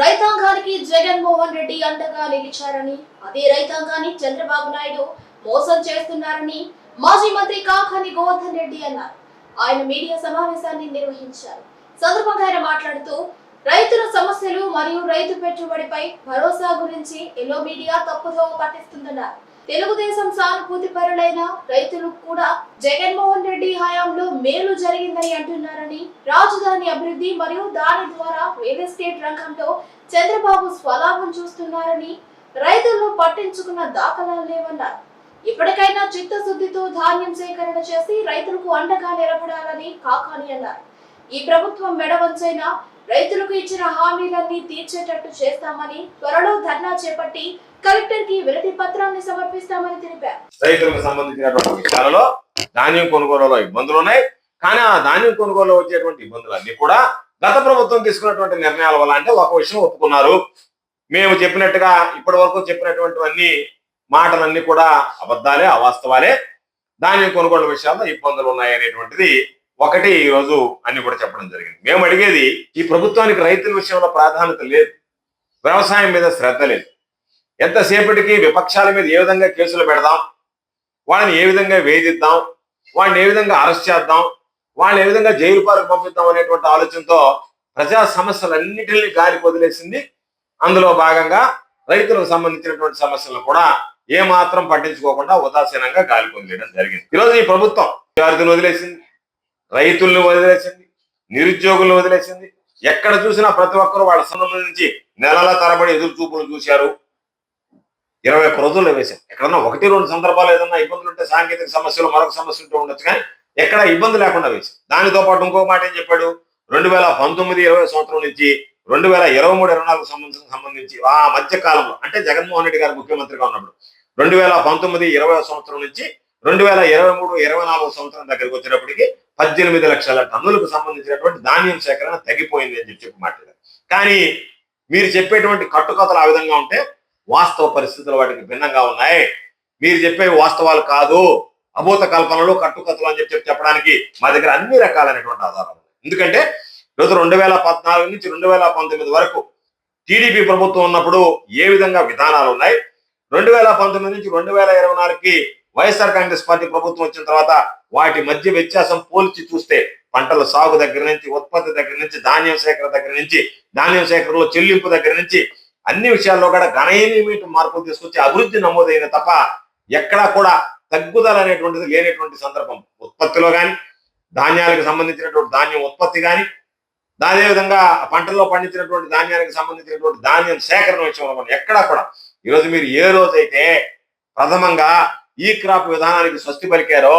రైతాంగానికి జగన్మోహన్ రెడ్డి అండగా నిలిచారని, అదే రైతాంగాన్ని చంద్రబాబు నాయుడు మోసం చేస్తున్నారని మాజీ మంత్రి కాకాని గోవర్ధన్ రెడ్డి అన్నారు. ఆయన మీడియా సమావేశాన్ని నిర్వహించారు. సందర్భంగా ఆయన మాట్లాడుతూ రైతుల సమస్యలు మరియు రైతు పెట్టుబడిపై భరోసా గురించి ఎల్లో మీడియా తప్పుదోవ పట్టిస్తుందన్నారు. తెలుగుదేశం సానుభూతి పరులైన రైతులు కూడా జగన్మోహన్ రెడ్డి హయాంలో మేలు జరిగిందని అంటున్నారని, రాజధాని అభివృద్ధి మరియు దాని ద్వారా రియల్ ఎస్టేట్ రంగంలో చంద్రబాబు స్వలాభం చూస్తున్నారని, రైతులను పట్టించుకున్న దాఖలాలు లేవన్నారు. ఇప్పటికైనా చిత్తశుద్ధితో ధాన్యం సేకరణ చేసి రైతులకు అండగా నిలబడాలని కాకాని అన్నారు. ఈ ప్రభుత్వం మెడవంచైనా రైతులకు ఇచ్చిన హామీలన్నీ తీర్చేటట్టు చేస్తామని, త్వరలో ధర్నా చేపట్టి కలెక్టర్ కి వినతి పత్రాన్ని సమర్పిస్తామని తెలిపారు. రైతులకు సంబంధించినటువంటి విషయాలలో ధాన్యం కొనుగోలులో ఇబ్బందులు ఉన్నాయి. కానీ ఆ ధాన్యం కొనుగోలులో వచ్చేటువంటి ఇబ్బందులన్నీ కూడా గత ప్రభుత్వం తీసుకున్నటువంటి నిర్ణయాల వల్ల అంటే ఒక విషయం ఒప్పుకున్నారు. మేము చెప్పినట్టుగా ఇప్పటి వరకు చెప్పినటువంటి మాటలన్నీ కూడా అబద్ధాలే, అవాస్తవాలే. ధాన్యం కొనుగోలు విషయాల్లో ఇబ్బందులు ఉన్నాయి అనేటువంటిది ఒకటి ఈ రోజు అన్ని కూడా చెప్పడం జరిగింది. మేము అడిగేది, ఈ ప్రభుత్వానికి రైతుల విషయంలో ప్రాధాన్యత లేదు, వ్యవసాయం మీద శ్రద్ధ లేదు. ఎంతసేపటికి విపక్షాల మీద ఏ విధంగా కేసులు పెడదాం, వాళ్ళని ఏ విధంగా వేధిద్దాం, వాళ్ళని ఏ విధంగా అరెస్ట్ చేద్దాం, వాళ్ళని ఏ విధంగా జైలు పాలకు పంపిద్దాం అనేటువంటి ఆలోచనతో ప్రజా సమస్యలన్నిటిని గాలికి వదిలేసింది. అందులో భాగంగా రైతులకు సంబంధించినటువంటి సమస్యలను కూడా ఏ మాత్రం పట్టించుకోకుండా ఉదాసీనంగా గాలికి వదిలేయడం జరిగింది. ఈరోజు ఈ ప్రభుత్వం విద్యార్థులను వదిలేసింది, రైతులను వదిలేసింది, నిరుద్యోగులను వదిలేసింది. ఎక్కడ చూసినా ప్రతి ఒక్కరు వాళ్ళ సంబంధించి నెలల తరబడి ఎదురు చూపులు చూశారు. 21 రోజుల్లో వేశాం. ఎక్కడన్నా 1-2 సందర్భాలు ఏదన్నా ఇబ్బందులు ఉంటే, సాంకేతిక సమస్యలు, మరొక సమస్య ఉంటూ ఉండొచ్చు, కానీ ఎక్కడ ఇబ్బంది లేకుండా వేశాం. దానితో పాటు ఇంకొక మాట ఏం చెప్పాడు, 2019-20 సంవత్సరం నుంచి 2023-24 సంబంధించి ఆ మధ్య కాలంలో, అంటే జగన్మోహన్ రెడ్డి గారు ముఖ్యమంత్రిగా ఉన్నప్పుడు 2019-20 సంవత్సరం నుంచి 2023-24 సంవత్సరం దగ్గరికి వచ్చేటప్పటికి 18 లక్షల టన్నులకు సంబంధించినటువంటి ధాన్యం సేకరణ తగ్గిపోయింది అని చెప్పి మాట్లాడారు. కానీ మీరు చెప్పేటువంటి కట్టుకథలు ఆ విధంగా ఉంటే వాస్తవ పరిస్థితులు వాటికి భిన్నంగా ఉన్నాయి. మీరు చెప్పే వాస్తవాలు కాదు, అభూత కల్పనలు, కట్టుకథలు అని చెప్పి చెప్పడానికి మా దగ్గర అన్ని రకాలైనటువంటి ఆధారాలు ఉన్నాయి. ఎందుకంటే ఈరోజు 2014 నుంచి 2019 వరకు టీడీపీ ప్రభుత్వం ఉన్నప్పుడు ఏ విధంగా విధానాలు ఉన్నాయి, 2019 నుంచి 2024కి వైఎస్ఆర్ కాంగ్రెస్ పార్టీ ప్రభుత్వం వచ్చిన తర్వాత వాటి మధ్య వ్యత్యాసం పోల్చి చూస్తే, పంటల సాగు దగ్గర నుంచి, ఉత్పత్తి దగ్గర నుంచి, ధాన్యం సేకరణ దగ్గర నుంచి, ధాన్యం సేకరణలో చెల్లింపు దగ్గర నుంచి అన్ని విషయాల్లో కూడా గణనీయమైన మార్పులు తీసుకొచ్చి అభివృద్ధి నమోదైన తప్ప ఎక్కడా కూడా తగ్గుదల అనేటువంటిది లేనటువంటి సందర్భం. ఉత్పత్తిలో కానీ, ధాన్యాలకు సంబంధించినటువంటి ధాన్యం ఉత్పత్తి కానీ, అదేవిధంగా పంటల్లో పండించినటువంటి ధాన్యానికి సంబంధించినటువంటి ధాన్యం సేకరణ విషయంలో ఎక్కడా కూడా ఈరోజు మీరు ఏ రోజైతే ప్రథమంగా ఈ క్రాప్ విధానానికి స్వస్తి పలికారో,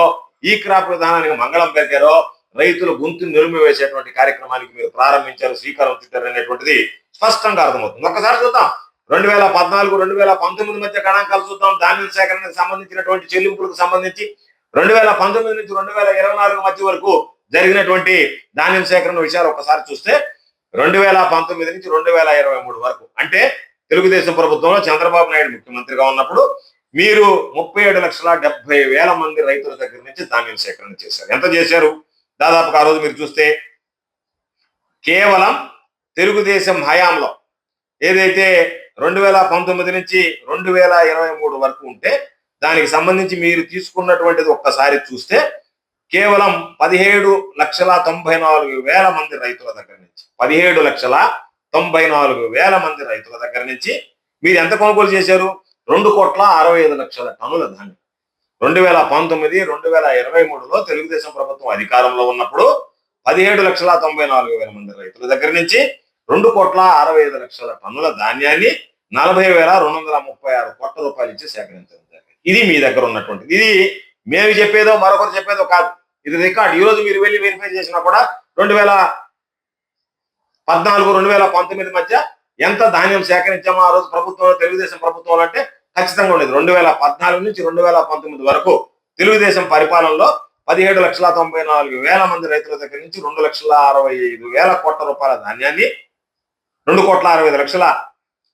ఈ క్రాప్ విధానానికి మంగళం పలికారో, రైతులు గొంతు నిలుమి వేసేటువంటి కార్యక్రమానికి మీరు ప్రారంభించారు, శ్రీకారం చుట్టారు అనేటువంటిది స్పష్టంగా అర్థమవుతుంది. ఒక్కసారి చూద్దాం, 2014-2019 మధ్య గణాంకాలు చూద్దాం. ధాన్యం సేకరణకు సంబంధించినటువంటి చెల్లింపులకు సంబంధించి 2019 నుంచి 2024 మధ్య వరకు జరిగినటువంటి ధాన్యం సేకరణ విషయాలు ఒక్కసారి చూస్తే 2019 నుంచి 2023 వరకు, అంటే తెలుగుదేశం ప్రభుత్వంలో చంద్రబాబు నాయుడు ముఖ్యమంత్రిగా ఉన్నప్పుడు మీరు 37,70,000 మంది రైతుల దగ్గర నుంచి ధాన్యం సేకరణ చేశారు. ఎంత చేశారు? దాదాపుగా ఆ రోజు మీరు చూస్తే కేవలం తెలుగుదేశం హయాంలో ఏదైతే 2019 నుంచి 2023 వరకు ఉంటే దానికి సంబంధించి మీరు తీసుకున్నటువంటిది ఒక్కసారి చూస్తే కేవలం 17,94,000 మంది రైతుల దగ్గర నుంచి, 17,94,000 మంది రైతుల దగ్గర నుంచి మీరు ఎంత కొనుగోలు చేశారు? 2,65,00,000 టన్నుల ధాన్యం. 2019-2023లో తెలుగుదేశం ప్రభుత్వం అధికారంలో ఉన్నప్పుడు 17,94,000 మంది రైతుల దగ్గర నుంచి 2,65,00,000 టన్నుల ధాన్యాన్ని 40,236 కోట్ల రూపాయలు ఇచ్చి సేకరించడం జరిగింది. ఇది మీ దగ్గర ఉన్నటువంటిది. ఇది మేము చెప్పేదో మరొకరు చెప్పేదో కాదు, ఇది రికార్డ్. ఈ రోజు మీరు వెళ్ళి వెరిఫై చేసినా కూడా 2014-2019 మధ్య ఎంత ధాన్యం సేకరించామో ఆ రోజు ప్రభుత్వంలో, తెలుగుదేశం ప్రభుత్వంలో అంటే ఖచ్చితంగా ఉండేది. 2014 నుంచి 2019 వరకు తెలుగుదేశం పరిపాలనలో 17,94,000 మంది రైతుల దగ్గర నుంచి 2,65,000 కోట్ల రూపాయల ధాన్యాన్ని, 2,60,00,000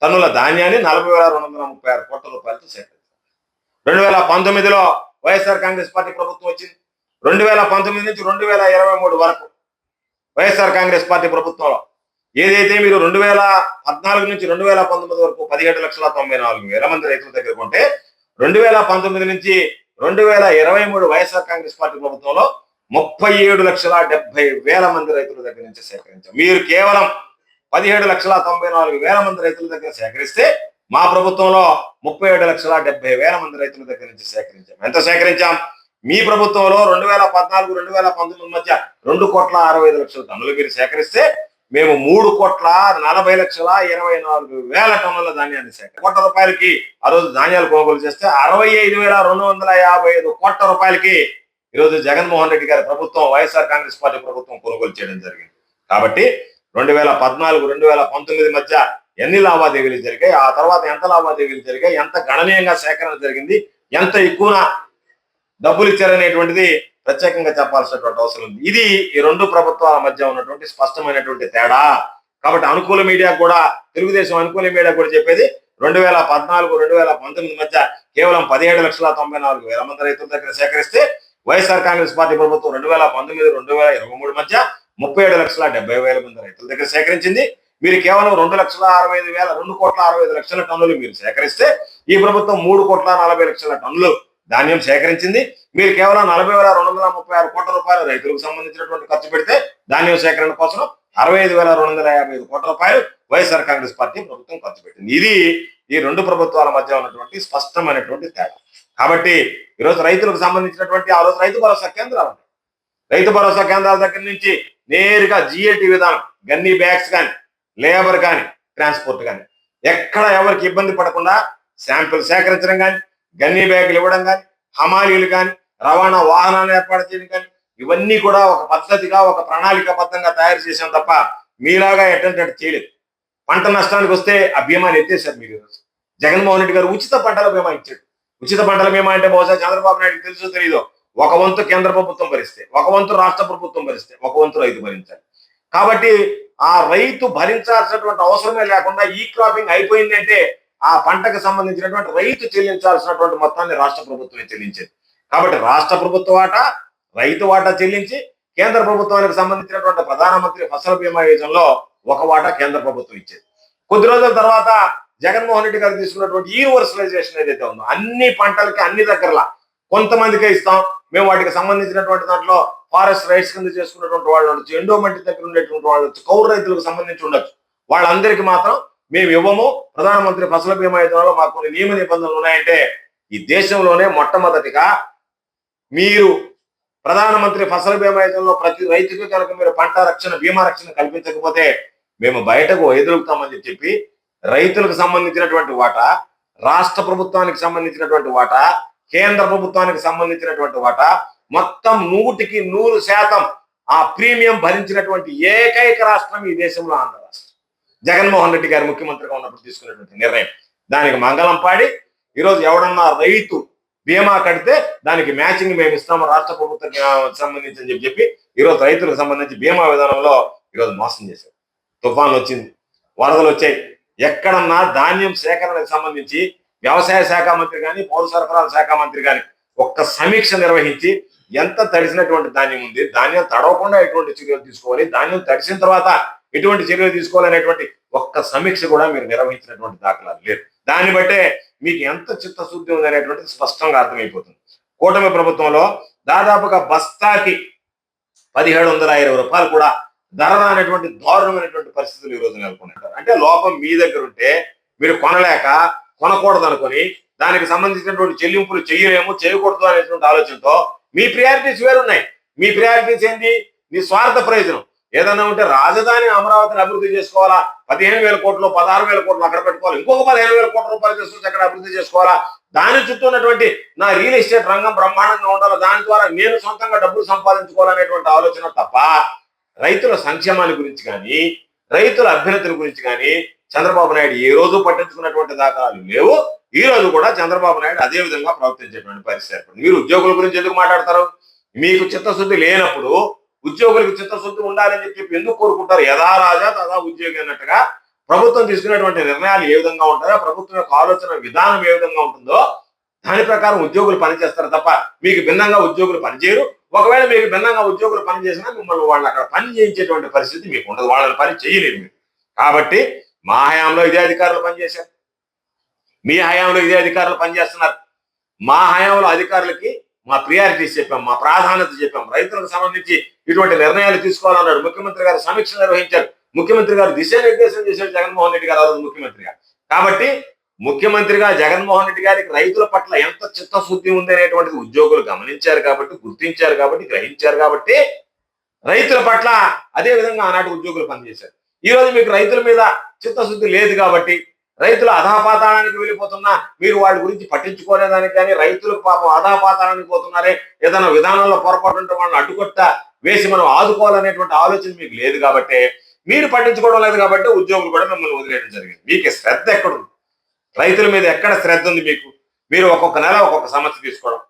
టన్నుల ధాన్యాన్ని 40,236 కోట్ల రూపాయలతో సేకరించారు. 2019లో వైఎస్ఆర్ కాంగ్రెస్ పార్టీ ప్రభుత్వం వచ్చింది. 2019 నుంచి 2023 వరకు వైఎస్ఆర్ కాంగ్రెస్ పార్టీ ప్రభుత్వంలో ఏదైతే మీరు 2014 నుంచి 2019 వరకు 17,94,000 మంది రైతుల దగ్గర ఉంటే 2019 నుంచి 2023 వైఎస్ఆర్ కాంగ్రెస్ పార్టీ ప్రభుత్వంలో 37,70,000 మంది రైతుల దగ్గర నుంచి సేకరించాం. మీరు కేవలం 17,94,000 మంది రైతుల దగ్గర సేకరిస్తే మా ప్రభుత్వంలో 37,70,000 మంది రైతుల దగ్గర నుంచి సేకరించాం. ఎంత సేకరించాం? మీ ప్రభుత్వంలో 2014-2019 మధ్య 2,65,00,000 టన్నులు మీరు సేకరిస్తే మేము 3,40,24,000 టన్నుల ధాన్యాన్ని కోట్ల రూపాయలకి ఆ రోజు ధాన్యాలు కొనుగోలు చేస్తే 65,255 కోట్ల రూపాయలకి ఈరోజు జగన్మోహన్ రెడ్డి గారి ప్రభుత్వం, వైఎస్ఆర్ కాంగ్రెస్ పార్టీ ప్రభుత్వం కొనుగోలు చేయడం జరిగింది. కాబట్టి 2014-2019 మధ్య ఎన్ని లావాదేవీలు జరిగాయి, ఆ తర్వాత ఎంత లావాదేవీలు జరిగాయి, ఎంత గణనీయంగా సేకరణ జరిగింది, ఎంత ఎక్కువ డబ్బులు ఇచ్చారనేటువంటిది ప్రత్యేకంగా చెప్పాల్సినటువంటి అవసరం ఉంది. ఇది ఈ రెండు ప్రభుత్వాల మధ్య ఉన్నటువంటి స్పష్టమైనటువంటి తేడా. కాబట్టి అనుకూల మీడియా కూడా, తెలుగుదేశం అనుకూల మీడియా కూడా చెప్పేది 2014-2019 మధ్య కేవలం 17,94,000 మంది రైతుల దగ్గర సేకరిస్తే వైఎస్ఆర్ కాంగ్రెస్ పార్టీ ప్రభుత్వం 2019-2023 మధ్య 37,70,000 మంది రైతుల దగ్గర సేకరించింది. మీరు కేవలం 2,65,000 టన్నులు మీరు సేకరిస్తే ఈ ప్రభుత్వం 3,40,00,000 టన్నులు ధాన్యం సేకరించింది. మీరు కేవలం 40,236 కోట్ల రూపాయలు రైతులకు సంబంధించినటువంటి ఖర్చు పెడితే ధాన్యం సేకరణ కోసం 65,255 కోట్ల రూపాయలు వైఎస్ఆర్ కాంగ్రెస్ పార్టీ ప్రభుత్వం ఖర్చు పెట్టింది. ఇది ఈ రెండు ప్రభుత్వాల మధ్య ఉన్నటువంటి స్పష్టమైనటువంటి తేడా. కాబట్టి ఈరోజు రైతులకు సంబంధించినటువంటి ఆ రోజు రైతు భరోసా కేంద్రాలు ఉంటాయి. రైతు భరోసా కేంద్రాల దగ్గర నుంచి నేరుగా జిఎల్టీ విధానం, గన్నీ బ్యాగ్స్ కానీ, లేబర్ కానీ, ట్రాన్స్పోర్ట్ కానీ ఎక్కడ ఎవరికి ఇబ్బంది పడకుండా శాంపిల్ సేకరించడం కానీ, గన్నీ బ్యాగులు ఇవ్వడం కానీ, హమాలీలు కానీ, రవాణా వాహనాలు ఏర్పాటు చేయడం కానీ, ఇవన్నీ కూడా ఒక పద్ధతిగా, ఒక ప్రణాళికాబద్ధంగా తయారు చేసాం తప్ప మీలాగా ఎట్టంటే చేయలేదు. పంట నష్టానికి వస్తే ఆ బీమాని ఎత్తేసారు మీరు. ఈరోజు జగన్మోహన్ రెడ్డి గారు ఉచిత పంటల బీమా ఇచ్చాడు. ఉచిత పంటల బీమా అంటే బహుశా చంద్రబాబు నాయుడు తెలుసో తెలీదో, ఒక వంతు కేంద్ర ప్రభుత్వం భరిస్తే, ఒక వంతు రాష్ట్ర ప్రభుత్వం భరిస్తే, ఒక వంతు రైతు భరించాలి. కాబట్టి ఆ రైతు భరించాల్సినటువంటి అవసరమే లేకుండా ఈ క్రాపింగ్ అయిపోయిందంటే ఆ పంటకు సంబంధించినటువంటి రైతు చెల్లించాల్సినటువంటి మొత్తాన్ని రాష్ట్ర ప్రభుత్వమే చెల్లించేది. కాబట్టి రాష్ట్ర ప్రభుత్వ వాటా, రైతు వాటా చెల్లించి కేంద్ర ప్రభుత్వానికి సంబంధించినటువంటి ప్రధానమంత్రి ఫసల్ బీమా యోజనలో ఒక వాటా కేంద్ర ప్రభుత్వం ఇచ్చేది. కొద్ది రోజుల తర్వాత జగన్మోహన్ రెడ్డి గారు తీసుకున్నటువంటి యూనివర్సలైజేషన్ ఏదైతే ఉందో, అన్ని పంటలకి అన్ని దగ్గరలా కొంతమందికే ఇస్తాం, మేము వాటికి సంబంధించినటువంటి దాంట్లో ఫారెస్ట్ రైట్స్ కింద చేసుకున్నటువంటి వాళ్ళు ఉండొచ్చు, ఎండోమెంట్ దగ్గర ఉండేటువంటి వాళ్ళు ఉండొచ్చు, కౌలు రైతులకు సంబంధించి ఉండొచ్చు, వాళ్ళందరికీ మాత్రం మేము ఇవ్వము. ప్రధానమంత్రి ఫసల్ బీమా యోజనలో మాకు కొన్ని నియమ నిబంధనలు ఉన్నాయంటే ఈ దేశంలోనే మొట్టమొదటిగా మీరు ప్రధానమంత్రి ఫసల్ బీమా యోజనలో ప్రతి రైతుకి కనుక మీరు పంట రక్షణ, బీమా రక్షణ కల్పించకపోతే మేము బయటకు ఎదురుతామని చెప్పి రైతులకు సంబంధించినటువంటి వాటా, రాష్ట్ర ప్రభుత్వానికి సంబంధించినటువంటి వాటా, కేంద్ర ప్రభుత్వానికి సంబంధించినటువంటి వాటా మొత్తం 100% ఆ ప్రీమియం భరించినటువంటి ఏకైక రాష్ట్రం ఈ దేశంలో ఆంధ్ర రాష్ట్రం. జగన్మోహన్ రెడ్డి గారు ముఖ్యమంత్రిగా ఉన్నప్పుడు తీసుకున్నటువంటి నిర్ణయం. దానికి మంగళం పాడి ఈరోజు ఎవడన్నా రైతు బీమా కడితే దానికి మ్యాచింగ్ మేము ఇస్తాము రాష్ట్ర ప్రభుత్వానికి సంబంధించి అని చెప్పి ఈరోజు రైతులకు సంబంధించి బీమా విధానంలో ఈరోజు మోసం చేశారు. తుఫాన్ వచ్చింది, వరదలు వచ్చాయి. ఎక్కడన్నా ధాన్యం సేకరణకు సంబంధించి వ్యవసాయ శాఖ మంత్రి కానీ, పౌర సరఫరాల శాఖ మంత్రి కానీ ఒక్క సమీక్ష నిర్వహించి ఎంత తడిసినటువంటి ధాన్యం ఉంది, ధాన్యం తడవకుండా ఎటువంటి చర్యలు తీసుకోవాలి, ధాన్యం తడిసిన తర్వాత ఎటువంటి చర్యలు తీసుకోవాలనేటువంటి ఒక్క సమీక్ష కూడా మీరు నిర్వహించినటువంటి దాఖలాలు లేదు. దాన్ని బట్టే మీకు ఎంత చిత్తశుద్ధి ఉంది అనేటువంటిది స్పష్టంగా అర్థమైపోతుంది. కూటమి ప్రభుత్వంలో దాదాపుగా బస్తాకి 1,720 రూపాయలు కూడా ధర రానటువంటి దారుణమైనటువంటి పరిస్థితులు ఈ రోజు నెలకొన్నారు. అంటే లోపం మీ దగ్గర ఉంటే మీరు కొనలేక, కొనకూడదు అనుకొని దానికి సంబంధించినటువంటి చెల్లింపులు చేయలేము, చేయకూడదు అనేటువంటి ఆలోచనతో మీ ప్రియారిటీస్ వేరున్నాయి. మీ ప్రియారిటీస్ ఏంటి? మీ స్వార్థ ప్రయోజనం. ఏదన్నా ఉంటే రాజధాని అమరావతిని అభివృద్ధి చేసుకోవాలా, 15,000 కోట్లు 16,000 కోట్లు అక్కడ పెట్టుకోవాలి, ఇంకొక 15,000 కోట్ల రూపాయలు తీసుకొచ్చి అక్కడ అభివృద్ధి చేసుకోవాలా, దాని చుట్టూ ఉన్నటువంటి నా రియల్ ఎస్టేట్ రంగం బ్రహ్మాండంగా ఉండాలి, దాని ద్వారా నేను సొంతంగా డబ్బులు సంపాదించుకోవాలనేటువంటి ఆలోచన తప్ప రైతుల సంక్షేమాన్ని గురించి కానీ, రైతుల అభ్యున్నతుల గురించి కానీ చంద్రబాబు నాయుడు ఏ రోజు పట్టించుకున్నటువంటి దాఖలాలు లేవు. ఈ రోజు కూడా చంద్రబాబు నాయుడు అదే విధంగా ప్రవర్తించేటువంటి పరిస్థితి ఏర్పడింది. మీరు ఉద్యోగుల గురించి ఎందుకు మాట్లాడతారు? మీకు చిత్తశుద్ధి లేనప్పుడు ఉద్యోగులకు చిత్తశుద్ధి ఉండాలని చెప్పి ఎందుకు కోరుకుంటారు? యథా రాజా తదా ఉద్యోగి అన్నట్టుగా ప్రభుత్వం తీసుకునేటువంటి నిర్ణయాలు ఏ విధంగా ఉంటాయో, ప్రభుత్వం యొక్క ఆలోచన విధానం ఏ విధంగా ఉంటుందో దాని ప్రకారం ఉద్యోగులు పనిచేస్తారు తప్ప మీకు భిన్నంగా ఉద్యోగులు పనిచేయరు. ఒకవేళ మీకు భిన్నంగా ఉద్యోగులు పనిచేసినా మిమ్మల్ని వాళ్ళు అక్కడ పని చేయించేటువంటి పరిస్థితి మీకు ఉండదు, వాళ్ళని పని చేయలేరు మీరు. కాబట్టి మా హయాంలో ఇదే అధికారులు పనిచేశారు, మీ హయాంలో ఇదే అధికారులు పనిచేస్తున్నారు. మా హయాంలో అధికారులకి మా ప్రియారిటీస్ చెప్పాం, మా ప్రాధాన్యత చెప్పాం. రైతులకు సంబంధించి ఇటువంటి నిర్ణయాలు తీసుకోవాలన్నాడు ముఖ్యమంత్రి గారు. సమీక్ష నిర్వహించారు ముఖ్యమంత్రి గారు, దిశానిర్దేశం చేశాడు జగన్మోహన్ రెడ్డి గారు ఆ రోజు ముఖ్యమంత్రిగా. కాబట్టి ముఖ్యమంత్రిగా జగన్మోహన్ రెడ్డి గారికి రైతుల పట్ల ఎంత చిత్తశుద్ధి ఉంది అనేటువంటిది ఉద్యోగులు గమనించారు కాబట్టి, గుర్తించారు కాబట్టి, గ్రహించారు కాబట్టి రైతుల పట్ల అదే విధంగా ఆనాటి ఉద్యోగులు పనిచేశారు. ఈ రోజు మీకు రైతుల మీద చిత్తశుద్ధి లేదు కాబట్టి రైతులు అధపాతాళానికి వెళ్ళిపోతున్నా మీరు వాళ్ళ గురించి పట్టించుకోలేదానికి, కానీ రైతులకు పాపం అధపాతాళానికి పోతున్నారే, ఏదైనా విధానంలో పొరపాటు ఉంటే వాళ్ళని అడ్డుకొట్ట వేసి మనం ఆదుకోవాలనేటువంటి ఆలోచన మీకు లేదు కాబట్టి, మీరు పట్టించుకోవడం లేదు కాబట్టి ఉద్యోగులు కూడా మిమ్మల్ని వదిలేయడం జరిగింది. మీకు శ్రద్ధ ఎక్కడుంది? రైతుల మీద ఎక్కడ శ్రద్ధ ఉంది మీకు? మీరు ఒక్కొక్క నెల ఒక్కొక్క సమస్య తీసుకోవడం,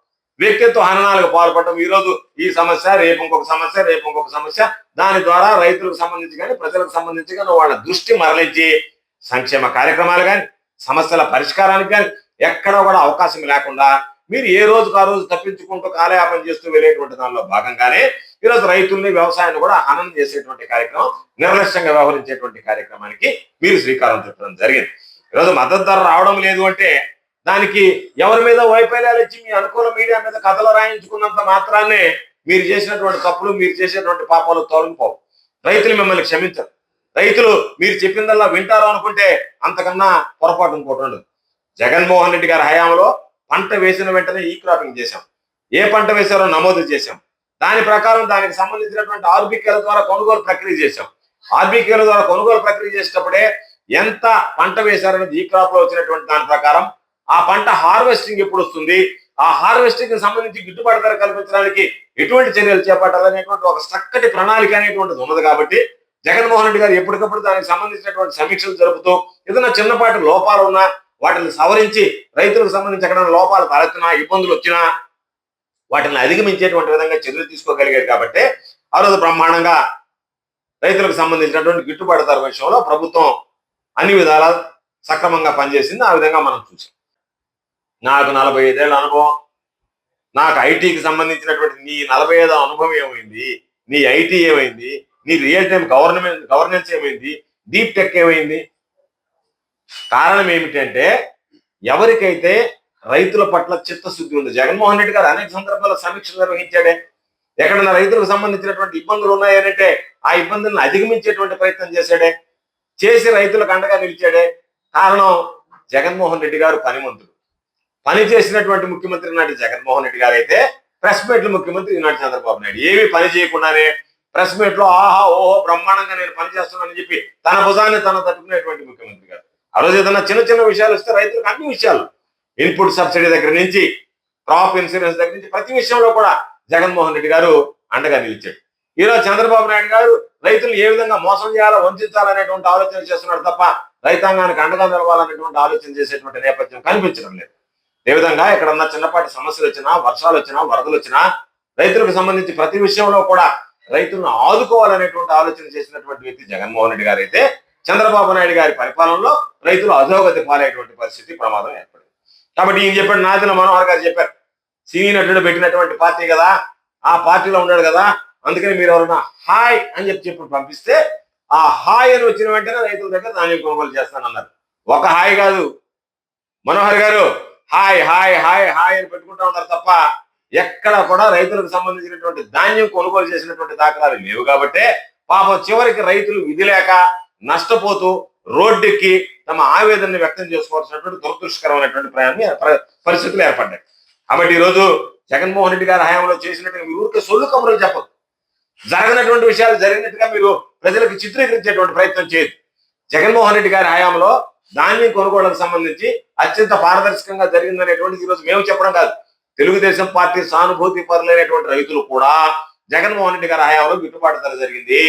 వ్యక్తిత్వ హననాలకు పాల్పడడం, ఈ రోజు ఈ సమస్య, రేపు ఇంకొక సమస్య, రేపు ఇంకొక సమస్య. దాని ద్వారా రైతులకు సంబంధించి కానీ ప్రజలకు సంబంధించి కానీ వాళ్ళ దృష్టి మరలించి సంక్షేమ కార్యక్రమాలు కానీ సమస్యల పరిష్కారానికి కానీ ఎక్కడ కూడా అవకాశం లేకుండా మీరు ఏ రోజుకు ఆ రోజు తప్పించుకుంటూ కాలయాపన చేస్తూ వెళ్ళేటువంటి దానిలో భాగంగానే ఈరోజు రైతుల్ని, వ్యవసాయాన్ని కూడా హననం చేసేటువంటి కార్యక్రమం, నిర్లక్ష్యంగా వ్యవహరించేటువంటి కార్యక్రమానికి మీరు శ్రీకారం చుట్టడం జరిగింది. ఈరోజు మద్దతు ధర రావడం లేదు అంటే దానికి ఎవరి మీద వైఫల్యాలు ఇచ్చి మీ అనుకూల మీడియా మీద కథలు రాయించుకున్నంత మాత్రాన్నే మీరు చేసినటువంటి తప్పులు, మీరు చేసేటువంటి పాపాలు తొలగిపోవు. రైతులు మిమ్మల్ని క్షమించరు. రైతులు మీరు చెప్పిందల్లా వింటారు అనుకుంటే అంతకన్నా పొరపాటు ఇంకోటి ఉండదు. జగన్మోహన్ రెడ్డి గారి హయాంలో పంట వేసిన వెంటనే ఈ క్రాపింగ్ చేశాం. ఏ పంట వేశారో నమోదు చేశాం. దాని ప్రకారం దానికి సంబంధించినటువంటి ఆర్బికేల ద్వారా కొనుగోలు ప్రక్రియ చేశాం. ఆర్బికేల ద్వారా కొనుగోలు ప్రక్రియ చేసేటప్పుడే ఎంత పంట వేశారనేది ఈ క్రాప్ లో వచ్చినటువంటి దాని ప్రకారం ఆ పంట హార్వెస్టింగ్ ఎప్పుడు వస్తుంది, ఆ హార్వెస్టింగ్ కి సంబంధించి గిట్టుబాటు ధర కల్పించడానికి ఎటువంటి చర్యలు చేపట్టాలనేటువంటి ఒక చక్కటి ప్రణాళిక అనేటువంటిది ఉన్నది. కాబట్టి జగన్మోహన్ రెడ్డి గారు ఎప్పటికప్పుడు దానికి సంబంధించినటువంటి సమీక్షలు జరుపుతూ ఏదైనా చిన్నపాటి లోపాలు ఉన్నా వాటిని సవరించి రైతులకు సంబంధించి ఎక్కడైనా లోపాలు తలెత్తినా, ఇబ్బందులు వచ్చినా వాటిని అధిగమించేటువంటి విధంగా చర్యలు తీసుకోగలిగారు. కాబట్టి ఆ రోజు బ్రహ్మాండంగా రైతులకు సంబంధించినటువంటి గిట్టుబాటు ధర విషయంలో ప్రభుత్వం అన్ని విధాలా సక్రమంగా పనిచేసింది. ఆ విధంగా మనం చూసాం. నాకు 45 ఏళ్ళ అనుభవం, నాకు ఐటీకి సంబంధించినటువంటి నీ 45 అనుభవం ఏమైంది, నీ ఐటీ ఏమైంది, నీ రియల్ టైం గవర్నెన్స్ ఏమైంది, డీప్ టెక్ ఏమైంది? కారణం ఏమిటంటే ఎవరికైతే రైతుల పట్ల చిత్తశుద్ధి ఉంది. జగన్మోహన్ రెడ్డి గారు అనేక సందర్భాల్లో సమీక్షలు నిర్వహించాడే. ఎక్కడన్నా రైతులకు సంబంధించినటువంటి ఇబ్బందులు ఉన్నాయనంటే ఆ ఇబ్బందులను అధిగమించేటువంటి ప్రయత్నం చేశాడే, చేసి రైతులకు అండగా నిలిచాడే. కారణం జగన్మోహన్ రెడ్డి గారు పనిమంతుడు. పని చేసినటువంటి ముఖ్యమంత్రి నాటి జగన్మోహన్ రెడ్డి గారు అయితే ప్రెస్ మీట్లు ముఖ్యమంత్రి ఈనాటి చంద్రబాబు నాయుడు ఏమీ పని చేయకుండానే ప్రెస్ మీట్ లో ఆహా ఓహో బ్రహ్మాండంగా నేను పని చేస్తున్నానని చెప్పి తన భుజాన్ని తన తట్టుకునేటువంటి ముఖ్యమంత్రి గారు. ఆ రోజు ఏదైనా చిన్న చిన్న విషయాలు వస్తే రైతులకు అన్ని విషయాలు, ఇన్పుట్ సబ్సిడీ దగ్గర నుంచి క్రాప్ ఇన్సూరెన్స్ దగ్గర నుంచి ప్రతి విషయంలో కూడా జగన్మోహన్ రెడ్డి గారు అండగా నిలిచాడు. ఈరోజు చంద్రబాబు నాయుడు గారు రైతులు ఏ విధంగా మోసం చేయాలో, వంచాలనేటువంటి ఆలోచన చేస్తున్నాడు తప్ప రైతాంగానికి అండగా నిలవాలనేటువంటి ఆలోచన చేసేటువంటి నేపథ్యం కనిపించడం లేదు. ఏ విధంగా ఎక్కడన్నా చిన్నపాటి సమస్యలు వచ్చినా, వర్షాలు వచ్చినా, వరదలు వచ్చినా రైతులకు సంబంధించి ప్రతి విషయంలో కూడా రైతులను ఆదుకోవాలనేటువంటి ఆలోచన చేసినటువంటి వ్యక్తి జగన్మోహన్ రెడ్డి గారు అయితే చంద్రబాబు నాయుడు గారి పరిపాలనలో రైతులు అధోగతి పాలయ్యేటువంటి పరిస్థితి, ప్రమాదం ఏర్పడింది. కాబట్టి ఈయన చెప్పాడు, నాదిన మనోహర్ గారు చెప్పారు, సినీ నటుడు పెట్టినటువంటి పార్టీ కదా, ఆ పార్టీలో ఉన్నాడు కదా, అందుకని మీరు ఎవరన్నా హాయ్ అని చెప్పి పంపిస్తే ఆ హాయ్ అని వచ్చిన వెంటనే రైతుల దగ్గర ధాన్యం కొనుగోలు చేస్తానన్నారు. ఒక హాయ్ కాదు మనోహర్ గారు, హాయ్ హాయ్ హాయ్ హాయ్ అని పెట్టుకుంటా ఉన్నారు తప్ప ఎక్కడ కూడా రైతులకు సంబంధించినటువంటి ధాన్యం కొనుగోలు చేసినటువంటి దాఖలాలు లేవు. కాబట్టి పాపం చివరికి రైతులు విధి లేక నష్టపోతూ రోడ్డుకి తమ ఆవేదనని వ్యక్తం చేసుకోవాల్సినటువంటి దురదృష్టకరమైనటువంటి పరిస్థితులు ఏర్పడ్డాయి. కాబట్టి ఈరోజు జగన్మోహన్ రెడ్డి గారి హయాంలో చేసినట్టుగా మీ ఊరికే సొల్లు కబుర్లు చెప్పదు, జరగనటువంటి విషయాలు జరిగినట్టుగా మీరు ప్రజలకు చిత్రీకరించేటువంటి ప్రయత్నం చేయదు. జగన్మోహన్ రెడ్డి గారి హయాంలో ధాన్యం కొనుగోలుకు సంబంధించి అత్యంత పారదర్శకంగా జరిగిందనేటువంటి ఈరోజు మేము చెప్పడం కాదు, తెలుగుదేశం పార్టీ సానుభూతి పరులైనటువంటి రైతులు కూడా జగన్మోహన్ రెడ్డి గారి హయాంలో గిట్టుబాటు ధర జరిగింది,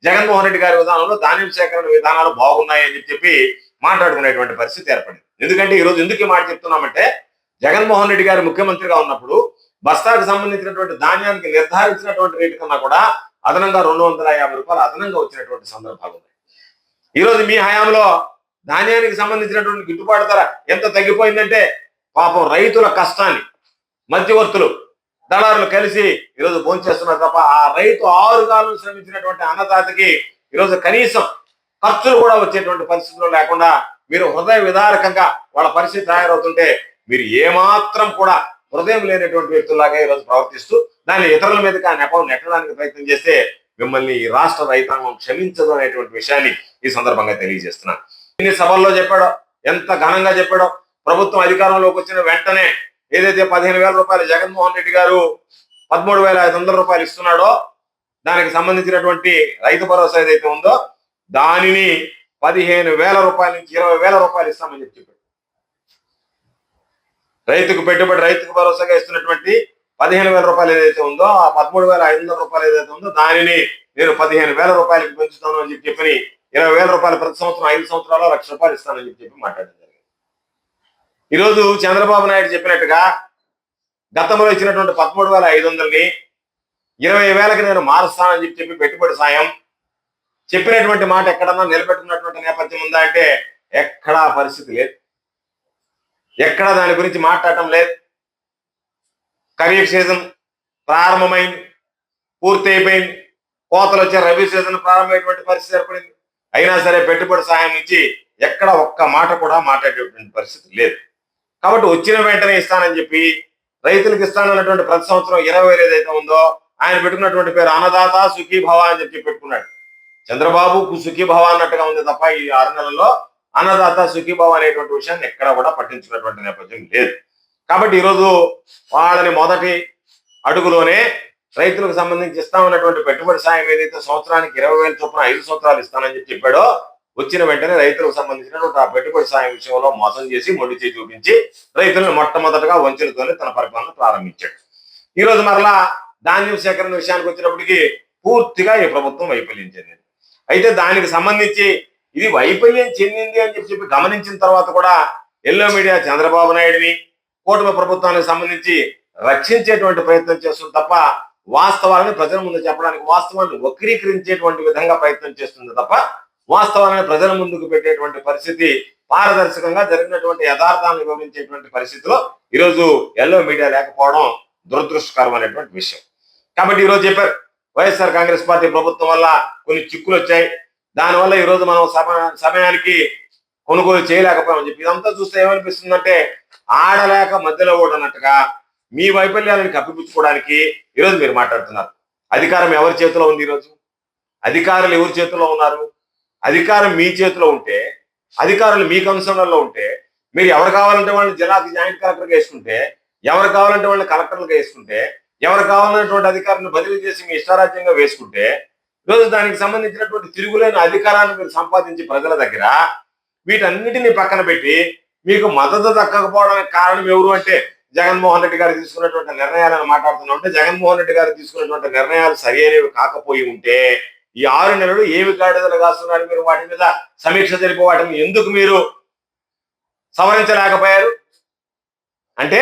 జగన్మోహన్ రెడ్డి గారి విధానంలో ధాన్యం సేకరణ విధానాలు బాగున్నాయని చెప్పి మాట్లాడుకునేటువంటి పరిస్థితి ఏర్పడింది. ఎందుకంటే ఈరోజు ఎందుకు ఈ మాట చెప్తున్నామంటే జగన్మోహన్ రెడ్డి గారు ముఖ్యమంత్రిగా ఉన్నప్పుడు బస్తాకు సంబంధించినటువంటి ధాన్యానికి నిర్ధారించినటువంటి రేటు కన్నా కూడా అదనంగా 250 రూపాయలు అదనంగా వచ్చినటువంటి సందర్భాలు ఉన్నాయి. ఈరోజు మీ హయాంలో ధాన్యానికి సంబంధించినటువంటి గిట్టుబాటు ధర ఎంత తగ్గిపోయిందంటే పాపం రైతుల కష్టాన్ని మధ్యవర్తులు, దళారులు కలిసి ఈరోజు భోంచేస్తున్నారు తప్ప ఆ రైతు 6 కాలం శ్రమించినటువంటి అన్నదాతకి ఈరోజు కనీసం ఖర్చులు కూడా వచ్చేటువంటి పరిస్థితులు లేకుండా మీరు హృదయ విదారకంగా వాళ్ళ పరిస్థితి తయారవుతుంటే మీరు ఏమాత్రం కూడా హృదయం లేనటువంటి వ్యక్తుల్లాగా ఈరోజు ప్రవర్తిస్తూ దాన్ని ఇతరుల మీదకి ఆ నెపం నెట్టడానికి ప్రయత్నం చేస్తే మిమ్మల్ని ఈ రాష్ట్ర రైతాంగం క్షమించదు అనేటువంటి విషయాన్ని ఈ సందర్భంగా తెలియజేస్తున్నాను. ఇన్ని సభల్లో చెప్పాడో, ఎంత ఘనంగా చెప్పాడో, ప్రభుత్వం అధికారంలోకి వచ్చిన వెంటనే ఏదైతే 15,000 రూపాయలు జగన్మోహన్ రెడ్డి గారు 13,500 రూపాయలు ఇస్తున్నాడో దానికి సంబంధించినటువంటి రైతు భరోసా ఏదైతే ఉందో దానిని 15,000 రూపాయల నుంచి 20,000 రూపాయలు ఇస్తామని చెప్పాడు. రైతుకు పెట్టుబడి, రైతుకు భరోసాగా ఇస్తున్నటువంటి 15,000 రూపాయలు ఏదైతే ఉందో, ఆ 13,500 రూపాయలు ఏదైతే ఉందో దానిని నేను 15,000 రూపాయలకి పెంచుతాను అని చెప్పి 20,000 రూపాయలు ప్రతి సంవత్సరం 5 సంవత్సరాల్లో 1,00,000 రూపాయలు ఇస్తానని చెప్పి మాట్లాడడం జరిగింది. ఈరోజు చంద్రబాబు నాయుడు చెప్పినట్టుగా గతంలో ఇచ్చినటువంటి 13,500ని 20,000కి నేను మారుస్తానని చెప్పి పెట్టుబడి సాయం చెప్పినటువంటి మాట ఎక్కడన్నా నిలబెట్టుకున్నటువంటి నేపథ్యం ఉందా అంటే ఎక్కడా పరిస్థితి లేదు. ఎక్కడా దాని గురించి మాట్లాడటం లేదు. ఖరీఫ్ సీజన్ ప్రారంభమైంది, పూర్తి అయిపోయింది, కోతలు వచ్చే రబీ సీజన్ ప్రారంభమైనటువంటి పరిస్థితి ఏర్పడింది. అయినా సరే పెట్టుబడి సాయం నుంచి ఎక్కడ ఒక్క మాట కూడా మాట్లాడేటువంటి పరిస్థితి లేదు. కాబట్టి వచ్చిన వెంటనే ఇస్తానని చెప్పి రైతులకు ఇస్తానన్నటువంటి ప్రతి సంవత్సరం 20,000 ఏదైతే ఉందో ఆయన పెట్టుకున్నటువంటి పేరు అన్నదాత సుఖీభవ అని చెప్పి పెట్టుకున్నాడు. చంద్రబాబు సుఖీభవ అన్నట్టుగా ఉంది తప్ప ఈ 6 నెలల్లో అన్నదాత సుఖీభవ అనేటువంటి విషయాన్ని ఎక్కడ కూడా పట్టించుకున్నటువంటి నేపథ్యం లేదు. కాబట్టి ఈరోజు వాళ్ళని మొదటి అడుగులోనే రైతులకు సంబంధించి ఇస్తామన్నటువంటి పెట్టుబడి సాయం ఏదైతే సంవత్సరానికి 20,000 చొప్పున 5 సంవత్సరాలు ఇస్తానని చెప్పాడో వచ్చిన వెంటనే రైతులకు సంబంధించినటువంటి ఆ పెట్టుబడి సాయం విషయంలో మోసం చేసి మొండి చేయి చూపించి రైతులను మొట్టమొదటగా వంచనతోనే తన పరిపాలన ప్రారంభించాడు. ఈ రోజు మరలా ధాన్యం సేకరణ విషయానికి వచ్చినప్పటికీ పూర్తిగా ఈ ప్రభుత్వం వైఫల్యం చెందింది. అయితే దానికి సంబంధించి ఇది వైఫల్యం చెందింది అని చెప్పి గమనించిన తర్వాత కూడా ఎల్లో మీడియా చంద్రబాబు నాయుడిని, కూటమి ప్రభుత్వానికి సంబంధించి రక్షించేటువంటి ప్రయత్నం చేస్తుంది తప్ప వాస్తవాలను ప్రజల ముందు చెప్పడానికి, వాస్తవాన్ని వక్రీకరించేటువంటి విధంగా ప్రయత్నం చేస్తుంది తప్ప వాస్తవాలను ప్రజల ముందుకు పెట్టేటువంటి పరిస్థితి, పారదర్శకంగా జరిగినటువంటి యథార్థాలను వివరించేటువంటి పరిస్థితిలో ఈరోజు ఎల్లో మీడియా లేకపోవడం దురదృష్టకరమైనటువంటి విషయం. కాబట్టి ఈరోజు చెప్పారు వైఎస్ఆర్ కాంగ్రెస్ పార్టీ ప్రభుత్వం వల్ల కొన్ని చిక్కులు వచ్చాయి, దానివల్ల ఈరోజు మనం సమయానికి కొనుగోలు చేయలేకపోయామని చెప్పి ఇదంతా చూస్తే ఏమనిపిస్తుందంటే ఆడలేక మధ్యలో ఓడనట్టుగా మీ వైఫల్యాలను కప్పిపుచ్చుకోవడానికి ఈరోజు మీరు మాట్లాడుతున్నారు. అధికారం ఎవరి చేతిలో ఉంది? ఈరోజు అధికారులు ఎవరి చేతిలో ఉన్నారు? అధికారం మీ చేతిలో ఉంటే, అధికారులు మీ కన్సర్న్లో ఉంటే మీరు ఎవరు కావాలంటే వాళ్ళని జిల్లాకి జాయింట్ కలెక్టర్గా వేసుకుంటే, ఎవరు కావాలంటే వాళ్ళని కలెక్టర్లుగా వేసుకుంటే, ఎవరు కావాలన్నటువంటి అధికారులను బదిలీ చేసి మీ ఇష్టారాజ్యంగా వేసుకుంటే ఈరోజు దానికి సంబంధించినటువంటి తిరుగులేని అధికారాన్ని మీరు సంపాదించి ప్రజల దగ్గర వీటన్నిటిని పక్కన పెట్టి మీకు మద్దతు దక్కకపోవడానికి కారణం ఎవరు అంటే జగన్మోహన్ రెడ్డి గారు తీసుకున్నటువంటి నిర్ణయాలను మాట్లాడుతున్నాం. అంటే జగన్మోహన్ రెడ్డి గారు తీసుకున్నటువంటి నిర్ణయాలు సరి అనేవి కాకపోయి ఉంటే ఈ 6 నెలలు ఏమి గాడిదలు కాస్తున్నారు మీరు? వాటి మీద సమీక్ష జరిపి వాటిని ఎందుకు మీరు సవరించలేకపోయారు? అంటే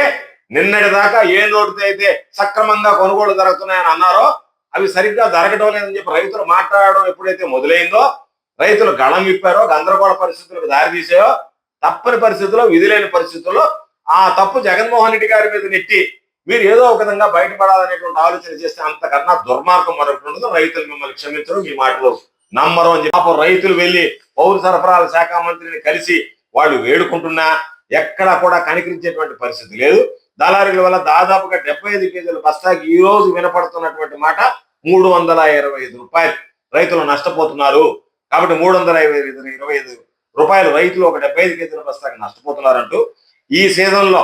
నిన్నటి దాకా ఏ నోటితో అయితే సక్రమంగా కొనుగోలు జరుగుతున్నాయని అన్నారో అవి సరిగ్గా జరగడం లేదని చెప్పి రైతులు మాట్లాడడం ఎప్పుడైతే మొదలైందో, రైతులు గళం విప్పారో, గందరగోళ పరిస్థితులకు దారితీసాయో, తప్పని పరిస్థితుల్లో, విధిలేని పరిస్థితుల్లో ఆ తప్పు జగన్మోహన్ రెడ్డి గారి మీద నెట్టి మీరు ఏదో ఒక విధంగా బయటపడాలనేటువంటి ఆలోచన చేస్తే అంతకన్నా దుర్మార్గం మరొకటి ఉండదు. రైతులు మిమ్మల్ని క్షమించరు, మీ మాటలు నమ్మరు అని చెప్పి రైతులు వెళ్లి పౌర సరఫరాల శాఖ మంత్రిని కలిసి వాళ్ళు వేడుకుంటున్నా ఎక్కడా కూడా కనికరించేటువంటి పరిస్థితి లేదు. దళారీల వల్ల దాదాపుగా 75 కేజీల బస్తాకి ఈ రోజు వినపడుతున్నటువంటి మాట 325 రూపాయలు రైతులు నష్టపోతున్నారు. కాబట్టి 325 రూపాయలు రైతులు ఒక 75 కేజీల బస్తాకి నష్టపోతున్నారంటూ ఈ సీజన్ లో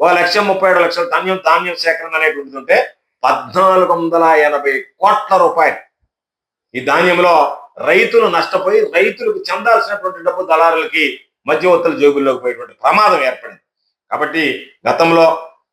1,37,00,000 ధాన్యం సేకరణ అనేటువంటిది ఉంటే 1,480 కోట్ల రూపాయలు ఈ ధాన్యంలో రైతులు నష్టపోయి రైతులకు చెందాల్సినటువంటి డబ్బు దళారులకి మధ్యవర్తుల జేబుల్లోకి పోయేటువంటి ప్రమాదం ఏర్పడింది. కాబట్టి గతంలో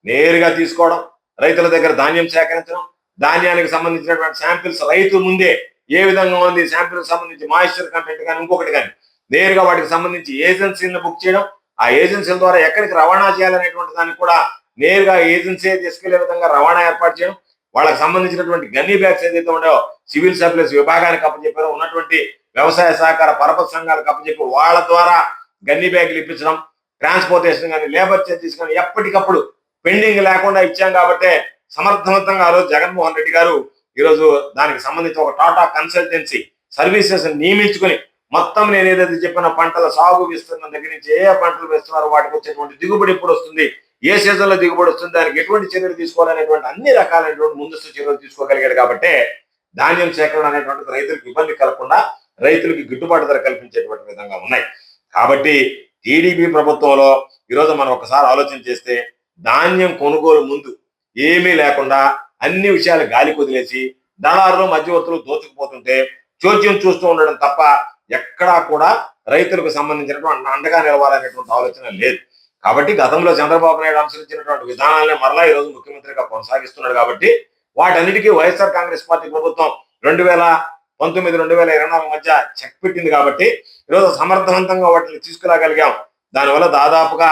నేరుగా తీసుకోవడం, రైతుల దగ్గర ధాన్యం సేకరించడం, ధాన్యానికి సంబంధించినటువంటి శాంపిల్స్ రైతు ముందే ఏ విధంగా ఉంది, శాంపిల్కి సంబంధించి మాయిశ్చర్ కంటెంట్ కానీ ఇంకొకటి కానీ నేరుగా వాటికి సంబంధించి ఏజెన్సీలను బుక్ చేయడం, ఆ ఏజెన్సీల ద్వారా ఎక్కడికి రవాణా చేయాలనేటువంటి దానికి కూడా నేరుగా ఏజెన్సీ తీసుకెళ్లే విధంగా రవాణా ఏర్పాటు చేయడం, వాళ్ళకి సంబంధించినటువంటి గన్నీ బ్యాగ్స్ ఏదైతే ఉండో సివిల్ సప్లైస్ విభాగానికి అప్పచెప్పారో ఉన్నటువంటి వ్యవసాయ సహకార పరపతి సంఘాలకు అప్పచెప్పి వాళ్ళ ద్వారా గన్నీ బ్యాగులు ఇప్పించడం, ట్రాన్స్పోర్టేషన్ కానీ లేబర్ ఛార్జెస్ కానీ ఎప్పటికప్పుడు పెండింగ్ లేకుండా ఇచ్చాం. కాబట్టి సమర్థవంతంగా ఆ రోజు జగన్మోహన్ రెడ్డి గారు ఈరోజు దానికి సంబంధించి ఒక టాటా కన్సల్టెన్సీ సర్వీసెస్ నియమించుకుని మొత్తం నేను ఏదైతే చెప్పిన పంటల సాగు విస్తున్న దగ్గర నుంచి ఏ పంటలు వేస్తున్నారో వాటికి వచ్చేటువంటి దిగుబడి ఎప్పుడు వస్తుంది, ఏ సీజన్ లో దిగుబడి వస్తుంది, దానికి ఎటువంటి చర్యలు తీసుకోవాలనేటువంటి అన్ని రకాలైనటువంటి ముందస్తు చర్యలు తీసుకోగలిగాడు కాబట్టి ధాన్యం సేకరణ అనేటువంటిది రైతులకు ఇబ్బంది కలగకుండా రైతులకు గిట్టుబాటు ధర కల్పించేటువంటి విధంగా ఉన్నాయి. కాబట్టి టీడీపీ ప్రభుత్వంలో ఈరోజు మనం ఒకసారి ఆలోచన చేస్తే ధాన్యం కొనుగోలు ముందు ఏమీ లేకుండా అన్ని విషయాలు గాలి కుదిలేసి దళారులు మధ్యవర్తులు దోచుకుపోతుంటే చోద్యం చూస్తూ ఉండడం తప్ప ఎక్కడా కూడా రైతులకు సంబంధించినటువంటి అండగా నిలవాలనేటువంటి ఆలోచన లేదు. కాబట్టి గతంలో చంద్రబాబు నాయుడు అనుసరించినటువంటి విధానాలనే మరలా ఈ రోజు ముఖ్యమంత్రిగా కొనసాగిస్తున్నాడు. కాబట్టి వాటన్నిటికీ వైఎస్ఆర్ కాంగ్రెస్ పార్టీ ప్రభుత్వం 2019, 2024 మధ్య చెక్ పెట్టింది. కాబట్టి ఈరోజు సమర్థవంతంగా వాటిని తీసుకురాగలిగాం. దానివల్ల దాదాపుగా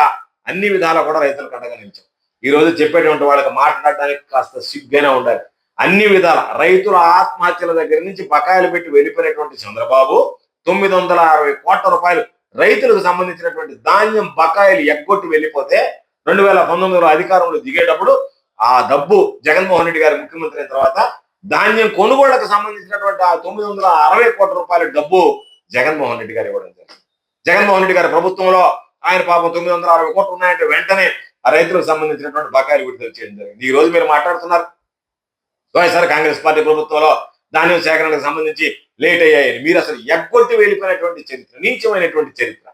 అన్ని విధాలా కూడా రైతులకు అండగా నిలిచాం. ఈ రోజు చెప్పేటువంటి వాళ్ళకి మాట్లాడడానికి కాస్త సిగ్గైనా ఉండాలి. అన్ని విధాల రైతుల ఆత్మహత్యల దగ్గర నుంచి బకాయిలు పెట్టి వెళ్ళిపోయినటువంటి చంద్రబాబు 960 కోట్ల రూపాయలు రైతులకు సంబంధించినటువంటి ధాన్యం బకాయిలు ఎగ్గొట్టి వెళ్ళిపోతే 2019లో అధికారంలో దిగేటప్పుడు ఆ డబ్బు జగన్మోహన్ రెడ్డి గారి ముఖ్యమంత్రి అయిన తర్వాత ధాన్యం కొనుగోళ్లకు సంబంధించినటువంటి ఆ 960 కోట్ల రూపాయల డబ్బు జగన్మోహన్ రెడ్డి గారు ఇవ్వడం జరిగింది. జగన్మోహన్ రెడ్డి గారి ప్రభుత్వంలో ఆయన పాపం 960 కోట్లు ఉన్నాయంటే వెంటనే ఆ రైతులకు సంబంధించినటువంటి బకాయిలు విడుదల చేయడం జరిగింది. ఈ రోజు మీరు మాట్లాడుతున్నారు వైఎస్ఆర్ కాంగ్రెస్ పార్టీ ప్రభుత్వంలో ధాన్యం సేకరణకు సంబంధించి లేట్ అయ్యాయని. మీరు అసలు ఎగ్గొట్టి వెళ్ళిపోయినటువంటి చరిత్ర, నీచమైనటువంటి చరిత్ర,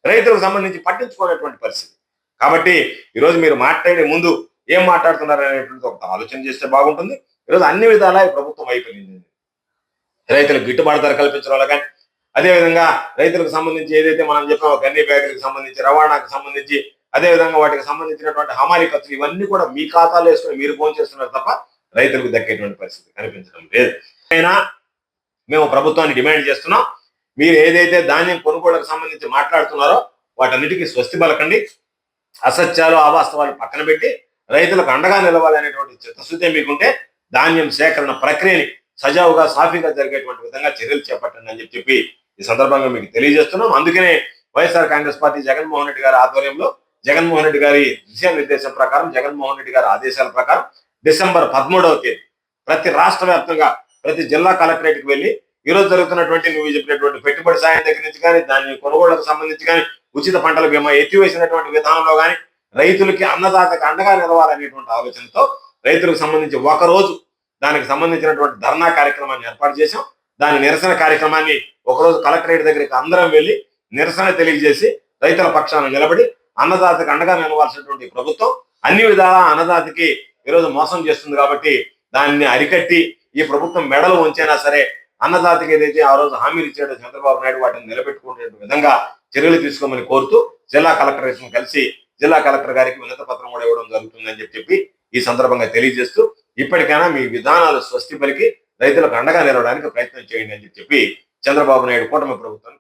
రైతులకు సంబంధించి పట్టించుకునేటువంటి పరిస్థితి. కాబట్టి ఈరోజు మీరు మాట్లాడే ముందు ఏం మాట్లాడుతున్నారు అనేటువంటి ఒక ఆలోచన చేస్తే బాగుంటుంది. ఈరోజు అన్ని విధాలా ఈ ప్రభుత్వం అయిపోయింది. రైతులకు గిట్టుబాటు ధర కల్పించడం వల్ల కానీ, అదేవిధంగా రైతులకు సంబంధించి ఏదైతే మనం చెప్పామో గన్ని బ్యాగులకు సంబంధించి, రవాణాకు సంబంధించి, అదేవిధంగా వాటికి సంబంధించినటువంటి హమాలీ ఖర్చులు ఇవన్నీ కూడా మీ ఖాతాలో వేసుకుని మీరు ఫోన్ చేస్తున్నారు తప్ప రైతులకు దక్కేటువంటి పరిస్థితి కనిపించడం లేదు. అయినా మేము ప్రభుత్వాన్ని డిమాండ్ చేస్తున్నాం, మీరు ఏదైతే ధాన్యం కొనుగోళ్లకు సంబంధించి మాట్లాడుతున్నారో వాటన్నిటికీ స్వస్తి పలకండి. అసత్యాలు అవాస్తవాలు పక్కన పెట్టి రైతులకు అండగా నిలవాలనేటువంటి చిత్తశుద్ధి మీకుంటే ధాన్యం సేకరణ ప్రక్రియని సజావుగా సాఫీగా జరిగేటువంటి విధంగా చర్యలు చేపట్టండి అని చెప్పి ఈ సందర్భంగా మీకు తెలియజేస్తున్నాం. అందుకనే వైఎస్ఆర్ కాంగ్రెస్ పార్టీ జగన్మోహన్ రెడ్డి గారి ఆధ్వర్యంలో, జగన్మోహన్ రెడ్డి గారి దిశానిర్దేశం ప్రకారం, జగన్మోహన్ రెడ్డి గారి ఆదేశాల ప్రకారం డిసెంబర్ 13వ తేదీ ప్రతి రాష్ట్ర వ్యాప్తంగా ప్రతి జిల్లా కలెక్టరేట్కి వెళ్ళి ఈరోజు జరుగుతున్నటువంటి నువ్వు చెప్పినటువంటి పెట్టుబడి సాయం దగ్గర నుంచి కానీ, దాని కొనుగోళ్లకు సంబంధించి కానీ, ఉచిత పంటల బీమా ఎత్తివేసినటువంటి విధానంలో కానీ రైతులకి అన్నదాతకు అండగా నిలవాలనేటువంటి ఆలోచనతో రైతులకు సంబంధించి ఒకరోజు దానికి సంబంధించినటువంటి ధర్నా కార్యక్రమాన్ని ఏర్పాటు చేశాం. దాని నిరసన కార్యక్రమాన్ని ఒకరోజు కలెక్టరేట్ దగ్గరికి అందరం వెళ్ళి నిరసన తెలియజేసి రైతుల పక్షాన నిలబడి అన్నదాతకు అండగా నిలవాల్సినటువంటి ప్రభుత్వం అన్ని విధాలా అన్నదాతకి ఈరోజు మోసం చేస్తుంది. కాబట్టి దాన్ని అరికట్టి ఈ ప్రభుత్వం మెడలు ఉంచైనా సరే అన్నదాతకి ఏదైతే ఆ రోజు హామీలు ఇచ్చాడో చంద్రబాబు నాయుడు వాటిని నిలబెట్టుకునే విధంగా చర్యలు తీసుకోమని కోరుతూ జిల్లా కలెక్టరేట్ను కలిసి జిల్లా కలెక్టర్ గారికి వినత పత్రం కూడా ఇవ్వడం జరుగుతుందని చెప్పి ఈ సందర్భంగా తెలియజేస్తూ ఇప్పటికైనా మీ విధానాలు స్వస్తి పలికి రైతులకు అండగా నిలవడానికి ప్రయత్నం చేయండి అని చెప్పి చంద్రబాబు నాయుడు కూటమి ప్రభుత్వాన్ని